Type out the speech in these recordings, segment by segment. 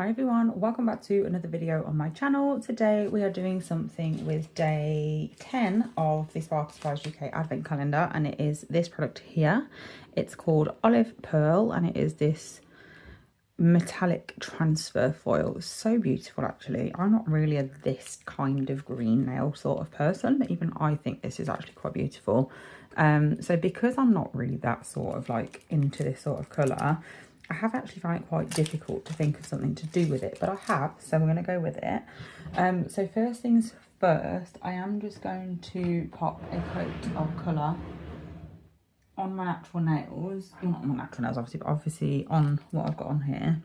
Hi everyone, welcome back to another video on my channel. Today we are doing something with day 10 of the Sparkle Supplies UK advent calendar, and it is this product here. It's called Olive Pearl and it is this metallic transfer foil. It's so beautiful actually. I'm not really a this kind of green nail sort of person, but even I think this is actually quite beautiful. So because I'm not really that sort of like into this sort of colour, I have actually found it quite difficult to think of something to do with it, but I have, so we're going to go with it. So first things first, I am just going to pop a coat of colour on my natural nails. Not on my natural nails, obviously, but obviously on what I've got on here.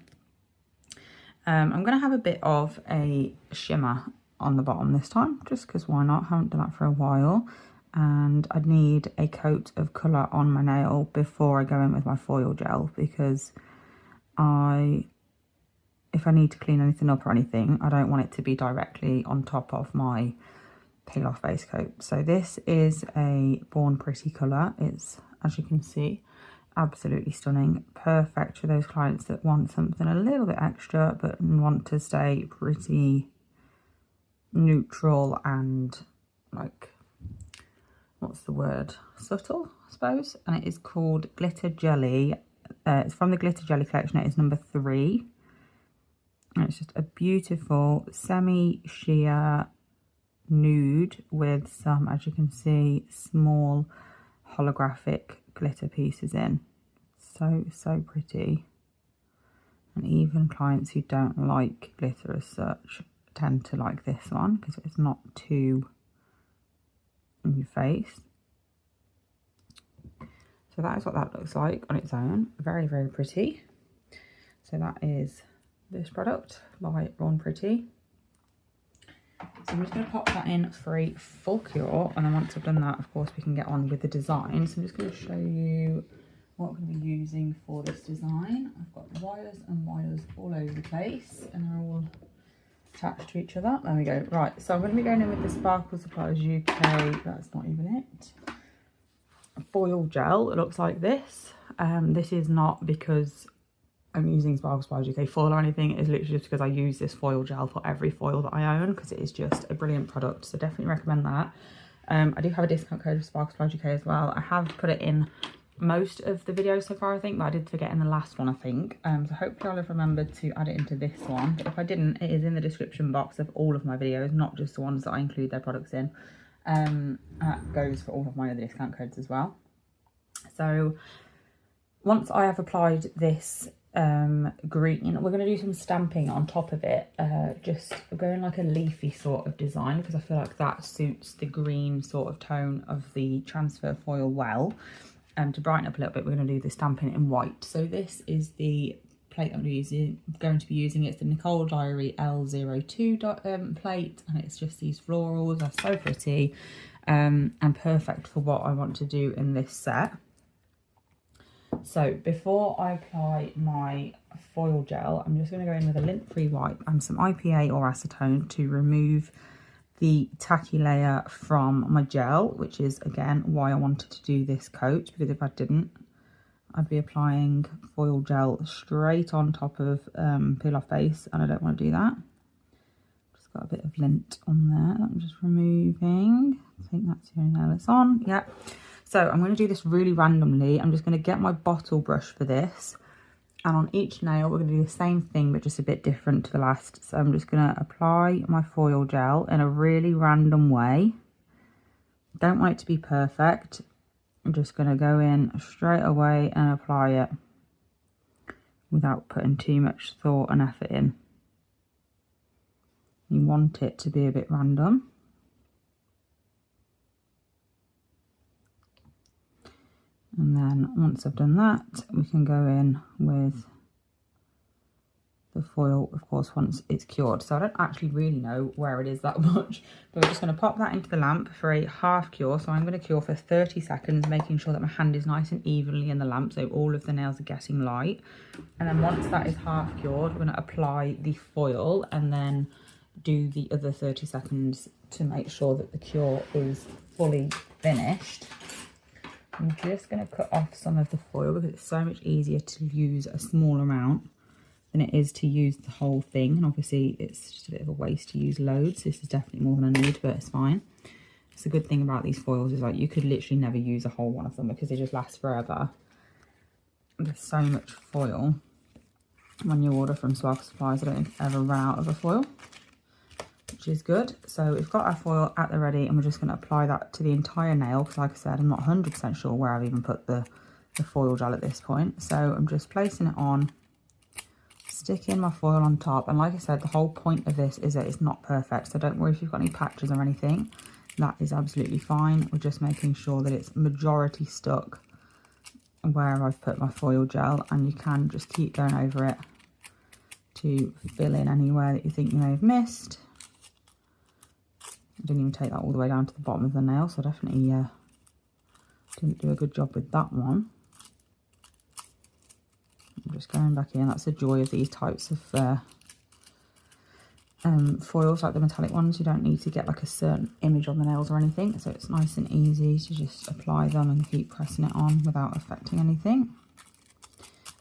I'm going to have a bit of a shimmer on the bottom this time, just because why not? I haven't done that for a while. And I'd need a coat of colour on my nail before I go in with my foil gel, because if I need to clean anything up or anything, I don't want it to be directly on top of my peel off base coat. So this is a Born Pretty colour. It's, as you can see, absolutely stunning. Perfect for those clients that want something a little bit extra but want to stay pretty neutral and like, what's the word, subtle I suppose. And it is called Glitter Jelly. It's from the Glitter Jelly collection. It is number 3 and it's just a beautiful semi sheer nude with some, as you can see, small holographic glitter pieces in. So pretty. And even clients who don't like glitter as such tend to like this one because it's not too in your face. So that is what that looks like on its own. Very pretty. So that is this product by Born Pretty. So I'm just going to pop that in for a full cure, and then once I've done that, of course, we can get on with the design. So I'm just going to show you what I'm going to be using for this design. I've got wires and wires all over the place, and they're all attached to each other. There we go. Right, so I'm going to be going in with the Sparkle Supplies UK, that's not even it, foil gel. It looks like this. This is not because I'm using Sparkle Supplies UK foil or anything. It's literally just because I use this foil gel for every foil that I own, because it is just a brilliant product, so definitely recommend that. I do have a discount code for Sparkle Supplies UK as well. I have put it in most of the videos so far, I think, but I did forget in the last one, I think. So hopefully I'll have remembered to add it into this one, but if I didn't, it is in the description box of all of my videos, not just the ones that I include their products in. That goes for all of my other discount codes as well. So once I have applied this green, we're going to do some stamping on top of it, just going like a leafy sort of design, because I feel like that suits the green sort of tone of the transfer foil well. To brighten up a little bit, we're going to do the stamping in white. So this is the plate I'm going to be using. It's the Nicole Diary L02 plate, and it's just these florals. They're so pretty and perfect for what I want to do in this set. So before I apply my foil gel, I'm just going to go in with a lint-free wipe and some IPA or acetone to remove the tacky layer from my gel, which is again why I wanted to do this coat, because if I didn't, I'd be applying foil gel straight on top of peel off base, and I don't want to do that. Just got a bit of lint on there that I'm just removing. I think that's the only nail it's on. Yep. So I'm going to do this really randomly. I'm just going to get my bottle brush for this, and on each nail we're going to do the same thing but just a bit different to the last. So I'm just going to apply my foil gel in a really random way. Don't want it to be perfect. I'm just going to go in straight away and apply it without putting too much thought and effort in. You want it to be a bit random. And then once I've done that, we can go in with the foil, of course, once it's cured. So I don't actually really know where it is that much, but we're just going to pop that into the lamp for a half cure. So I'm going to cure for 30 seconds, making sure that my hand is nice and evenly in the lamp, so all of the nails are getting light. And then once that is half cured, we're going to apply the foil and then do the other 30 seconds to make sure that the cure is fully finished. I'm just going to cut off some of the foil because it's so much easier to use a small amount than it is to use the whole thing. And obviously it's just a bit of a waste to use loads. This is definitely more than I need, but it's fine. It's a good thing about these foils is like you could literally never use a whole one of them because they just last forever. There's so much foil when you order from Sparkle Supplies. I don't think it's ever run out of a foil, which is good. So we've got our foil at the ready and we're just going to apply that to the entire nail because like I said, I'm not 100% sure where I've even put the foil gel at this point. So I'm just placing it on, sticking my foil on top, and like I said, the whole point of this is that it's not perfect, so don't worry if you've got any patches or anything. That is absolutely fine. We're just making sure that it's majority stuck where I've put my foil gel, and you can just keep going over it to fill in anywhere that you think you may have missed. I didn't even take that all the way down to the bottom of the nail, so I definitely didn't do a good job with that one. I'm just going back in. That's the joy of these types of foils, like the metallic ones. You don't need to get like a certain image on the nails or anything, so it's nice and easy to just apply them and keep pressing it on without affecting anything.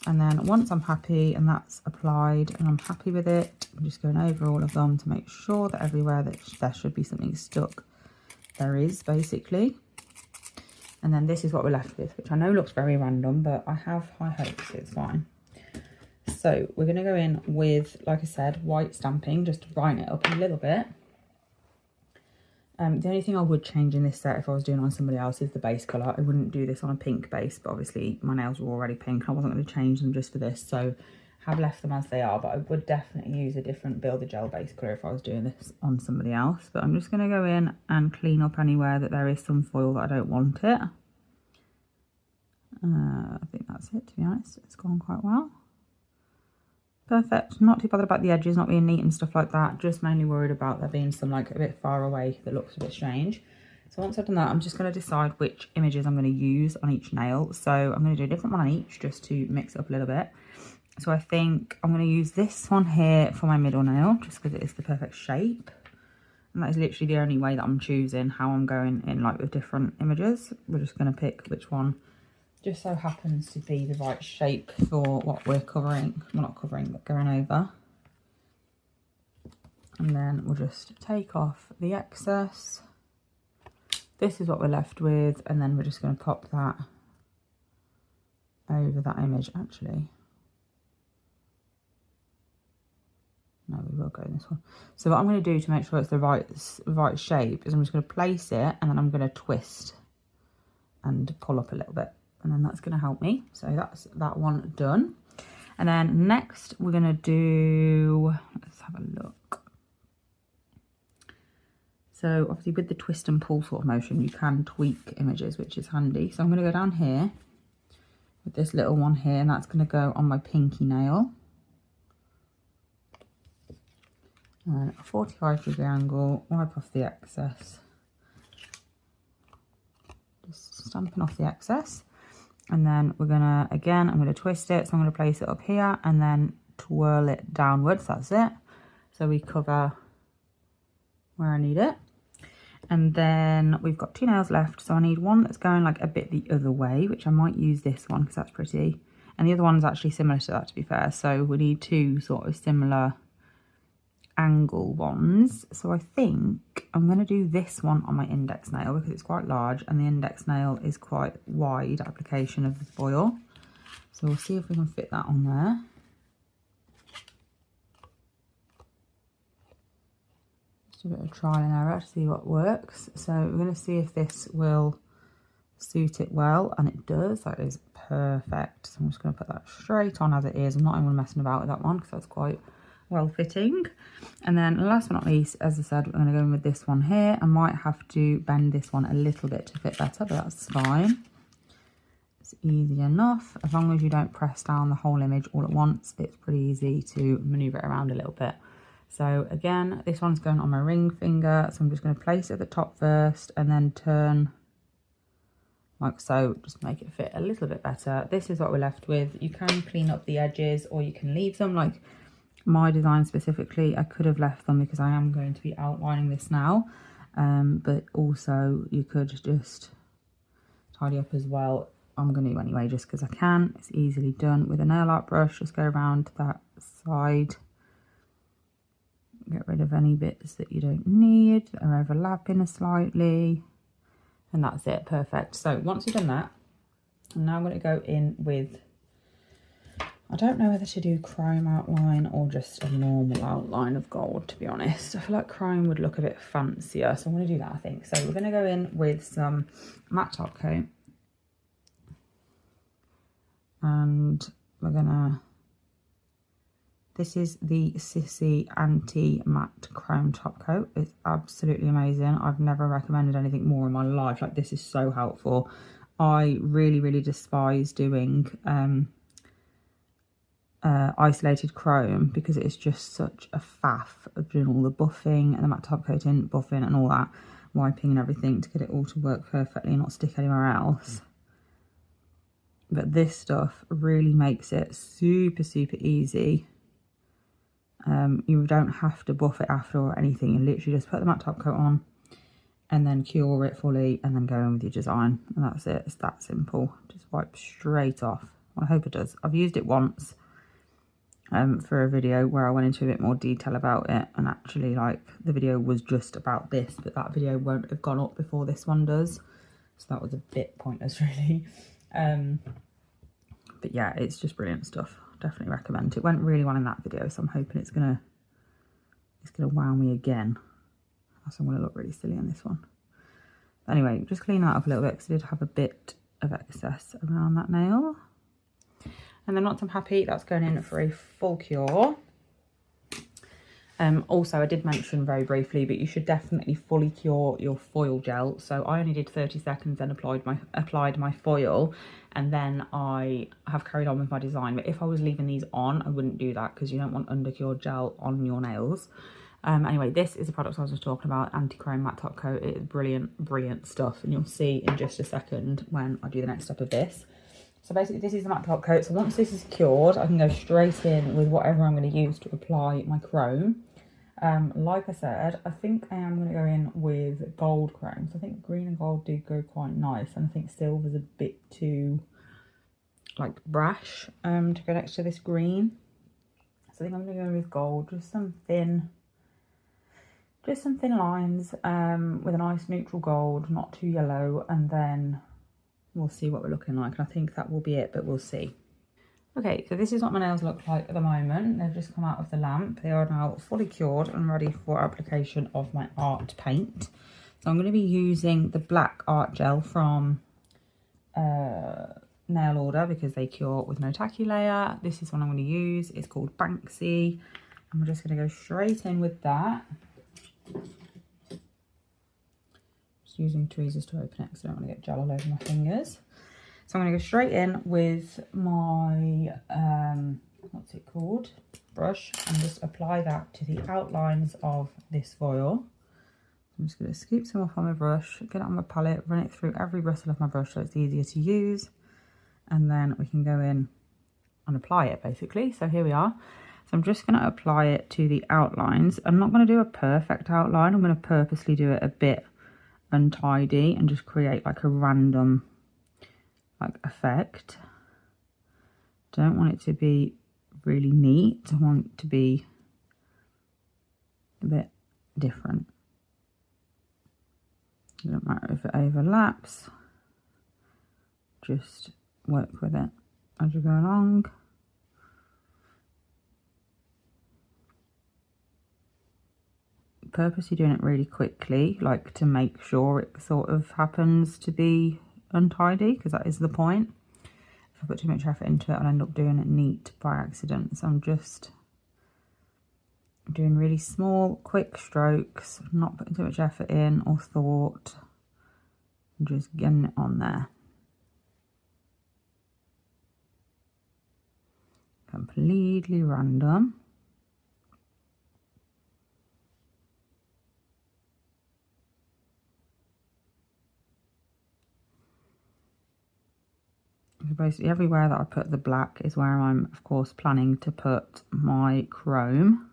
And then once I'm happy and that's applied and I'm happy with it, I'm just going over all of them to make sure that everywhere that there should be something stuck, there is, basically. And then this is what we're left with, which I know looks very random, but I have high hopes, it's fine. So we're going to go in with, like I said, white stamping, just to brighten it up a little bit. The only thing I would change in this set if I was doing it on somebody else is the base colour. I wouldn't do this on a pink base, but obviously my nails were already pink. I wasn't going to change them just for this, so have left them as they are. But I would definitely use a different Builder Gel base colour if I was doing this on somebody else. But I'm just going to go in and clean up anywhere that there is some foil that I don't want it. I think that's it, to be honest. It's gone quite well. Perfect. Not too bothered about the edges not being neat and stuff like that. Just mainly worried about there being some like a bit far away that looks a bit strange. So once I've done that, I'm just going to decide which images I'm going to use on each nail. So I'm going to do a different one on each just to mix it up a little bit. So I think I'm going to use this one here for my middle nail just because it is the perfect shape. And that is literally the only way that I'm choosing how I'm going in, like with different images. We're just going to pick which one just so happens to be the right shape for what we're covering. Well, not covering, but going over. And then we'll just take off the excess. This is what we're left with, and then we're just going to pop that over that image. Actually, no, we will go in this one. So what I'm going to do to make sure it's the right shape is I'm just going to place it, and then I'm going to twist and pull up a little bit. And then that's going to help me. So that's that one done. And then next we're going to do, let's have a look. So obviously with the twist and pull sort of motion, you can tweak images, which is handy. So I'm going to go down here with this little one here, and that's going to go on my pinky nail. And a 45-degree angle, wipe off the excess. Just stamping off the excess. And then we're gonna, again, I'm gonna twist it. So I'm gonna place it up here and then twirl it downwards. That's it. So we cover where I need it. And then we've got two nails left. So I need one that's going like a bit the other way, which I might use this one because that's pretty. And the other one's actually similar to that, to be fair. So we need two sort of similar angle ones. So I think I'm going to do this one on my index nail because it's quite large and the index nail is quite wide application of the foil. So we'll see if we can fit that on there. Just a bit of trial and error to see what works. So we're going to see if this will suit it well, and it does. That is perfect. So I'm just going to put that straight on as it is. I'm not even messing about with that one because that's quite well fitting. And then last but not least, as I said, we're going to go in with this one here. I might have to bend this one a little bit to fit better, but that's fine. It's easy enough. As long as you don't press down the whole image all at once, it's pretty easy to maneuver it around a little bit. So again, this one's going on my ring finger, so I'm just going to place it at the top first and then turn like so, just make it fit a little bit better. This is what we're left with. You can clean up the edges or you can leave them. Like my design specifically, I could have left them because I am going to be outlining this now, but also you could just tidy up as well. I'm going to anyway, just because I can. It's easily done with a nail art brush. Just go around that side. Get rid of any bits that you don't need that are overlapping slightly. And that's it, perfect. So once you've done that, I'm now going to go in with, I don't know whether to do chrome outline or just a normal outline of gold, to be honest. I feel like chrome would look a bit fancier, so I'm going to do that, I think. So we're going to go in with some matte top coat. And we're going to, this is the Sissy Anti-Matte Chrome Top Coat. It's absolutely amazing. I've never recommended anything more in my life. Like, this is so helpful. I really, really despise doing isolated chrome because it's just such a faff of doing all the buffing and the matte top coating, buffing and all that, wiping and everything to get it all to work perfectly and not stick anywhere else. But this stuff really makes it super, super easy. You don't have to buff it after or anything. You literally just put the matte top coat on and then cure it fully and then go in with your design. And that's it. It's that simple. Just wipe straight off. Well, I hope it does. I've used it once for a video where I went into a bit more detail about it. And actually, like, the video was just about this. But that video won't have gone up before this one does. So that was a bit pointless, really. But yeah, it's just brilliant stuff. Definitely recommend. It went really well in that video, so I'm hoping it's gonna wow me again. Also, I'm gonna look really silly on this one. But anyway, just clean that up a little bit because I did have a bit of excess around that nail. And then once I'm happy, that's going in for a full cure. Also, I did mention very briefly, but you should definitely fully cure your foil gel. So I only did 30 seconds and applied my foil, and then I have carried on with my design. But if I was leaving these on, I wouldn't do that because you don't want undercured gel on your nails. Anyway, this is the product I was just talking about, anti-chrome matte top coat. It is brilliant, brilliant stuff, and you'll see in just a second when I do the next step of this. So basically, this is the matte top coat. So once this is cured, I can go straight in with whatever I'm going to use to apply my chrome. Like I said, I think I am going to go in with gold chrome. So I think green and gold do go quite nice, and I think silver's a bit too, like, brash to go next to this green. So I think I'm going to go with gold, just some thin lines with a nice neutral gold, not too yellow, and then we'll see what we're looking like. And I think that will be it, but we'll see. Okay, so this is what my nails look like at the moment. They've just come out of the lamp. They are now fully cured and ready for application of my art paint. So I'm going to be using the black art gel from Nail Order because they cure with no tacky layer. This is what I'm going to use. It's called Banksy. And we're just going to go straight in with that. Just using tweezers to open it because I don't want to get gel all over my fingers. So I'm going to go straight in with my, what's it called, brush, and just apply that to the outlines of this foil. I'm just going to scoop some off on my brush, get it on my palette, run it through every bristle of my brush so it's easier to use. And then we can go in and apply it, basically. So here we are. So I'm just going to apply it to the outlines. I'm not going to do a perfect outline. I'm going to purposely do it a bit untidy and just create like a random effect. Don't want it to be really neat. I want it to be a bit different. It doesn't matter if it overlaps. Just work with it as you go along. Purposely doing it really quickly, like to make sure it sort of happens to be untidy, because that is the point. If I put too much effort into it, I'll end up doing it neat by accident. So I'm just doing really small, quick strokes, not putting too much effort in or thought, and just getting it on there. Completely random. So basically everywhere that I put the black is where I'm, of course, planning to put my chrome.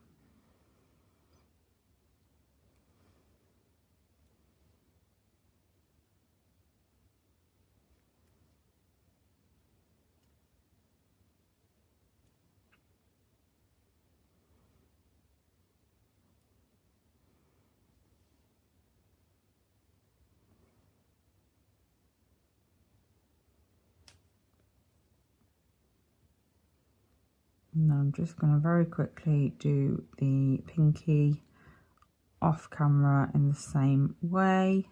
And then I'm just going to very quickly do the pinky off camera in the same way.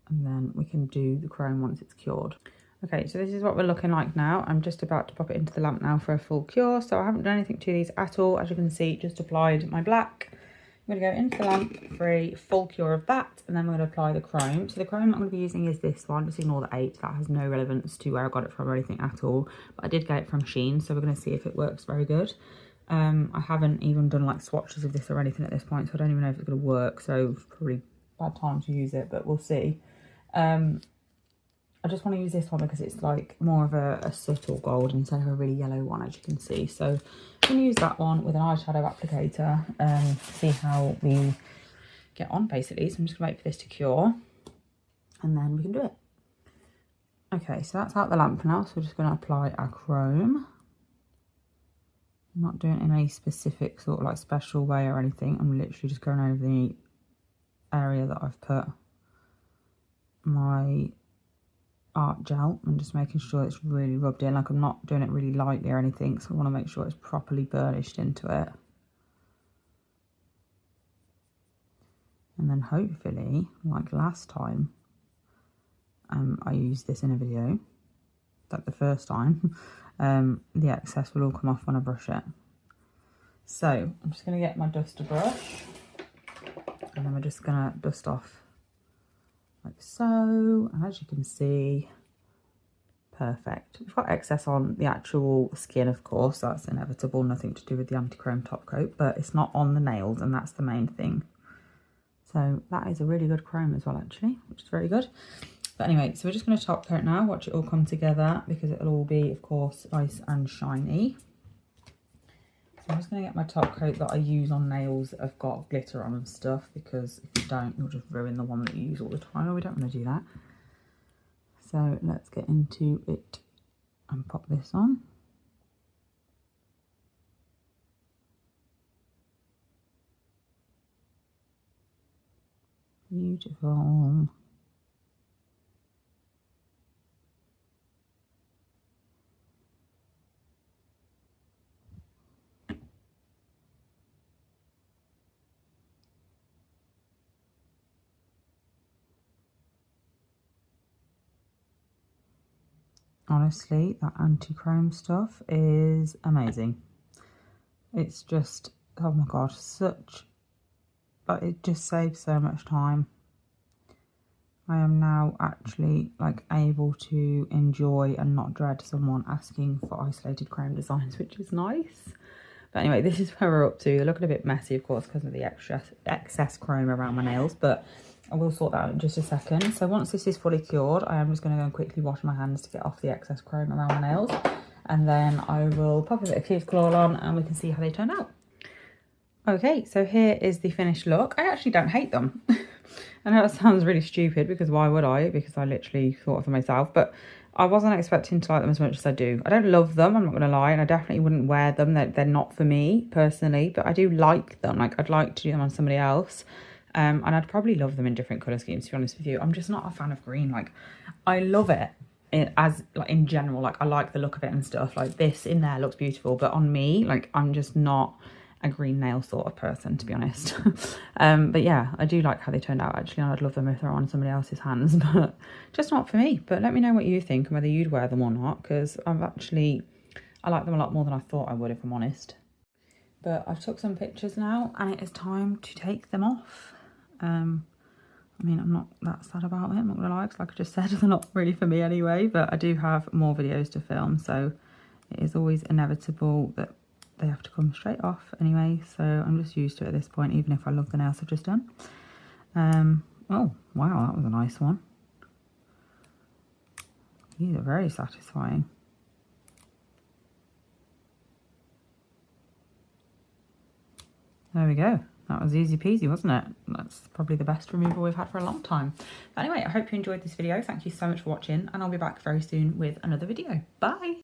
And then we can do the chrome once it's cured. Okay, so this is what we're looking like now. I'm just about to pop it into the lamp now for a full cure. So I haven't done anything to these at all. As you can see, just applied my black. I'm going to go into the lamp for a full cure of that. And then we're going to apply the chrome. So the chrome I'm going to be using is this one. Just ignore the 8. That has no relevance to where I got it from or anything at all. But I did get it from Shein. So we're going to see if it works very good. I haven't even done like swatches of this or anything at this point. So I don't even know if it's going to work. So it's probably a bad time to use it. But we'll see. I just want to use this one because it's like more of a subtle gold instead of a really yellow one, as you can see. So I'm going to use that one with an eyeshadow applicator and see how we get on basically. So I'm just going to wait for this to cure and then we can do it. Okay, so that's out the lamp now. So we're just going to apply our chrome. I'm not doing it in any specific sort of like special way or anything. I'm literally just going over the area that I've put my art gel and just making sure it's really rubbed in. Like, I'm not doing it really lightly or anything, so I want to make sure it's properly burnished into it. And then hopefully, like last time I used this in a video, like the first time, the excess will all come off when I brush it. So I'm just going to get my duster brush and then we're just going to dust off like so, and as you can see, perfect. We've got excess on the actual skin, of course, that's inevitable, nothing to do with the anti-chrome top coat, but it's not on the nails, and that's the main thing. So that is a really good chrome as well, actually, which is very good. But anyway, so we're just going to top coat now, watch it all come together, because it'll all be, of course, nice and shiny. So I'm just going to get my top coat that I use on nails that have got glitter on and stuff, because if you don't, you'll just ruin the one that you use all the time, and we don't want to do that. So let's get into it and pop this on. Beautiful. Honestly, that anti-chrome stuff is amazing. It's just, oh my god, but it just saves so much time. I am now actually like able to enjoy and not dread someone asking for isolated chrome designs, which is nice. But anyway, this is where we're up to. They're looking a bit messy, of course, because of the excess chrome around my nails, but I will sort that out in just a second. So once this is fully cured, I am just going to go and quickly wash my hands to get off the excess chrome around my nails. And then I will pop a bit of cuticle on and we can see how they turn out. Okay, so here is the finished look. I actually don't hate them. I know that sounds really stupid, because why would I? Because I literally thought of them myself. But I wasn't expecting to like them as much as I do. I don't love them, I'm not going to lie, and I definitely wouldn't wear them. They're not for me, personally, but I do like them. Like, I'd like to do them on somebody else. And I'd probably love them in different colour schemes, to be honest with you. I'm just not a fan of green. Like, I love it as, like, in general. Like, I like the look of it and stuff. Like, this in there looks beautiful, but on me, like, I'm just not a green nail sort of person, to be honest. But yeah, I do like how they turned out, actually, and I'd love them if they're on somebody else's hands, but just not for me. But let me know what you think and whether you'd wear them or not, because I like them a lot more than I thought I would, if I'm honest. But I've took some pictures now and it is time to take them off. I mean, I'm not that sad about it, I'm not gonna lie, because like I just said, they're not really for me anyway, but I do have more videos to film, so it is always inevitable that they have to come straight off anyway, so I'm just used to it at this point, even if I love the nails I've just done. Oh, wow, that was a nice one. These are very satisfying. There we go. That was easy peasy, wasn't it? That's probably the best removal we've had for a long time. But anyway, I hope you enjoyed this video. Thank you so much for watching, and I'll be back very soon with another video. Bye!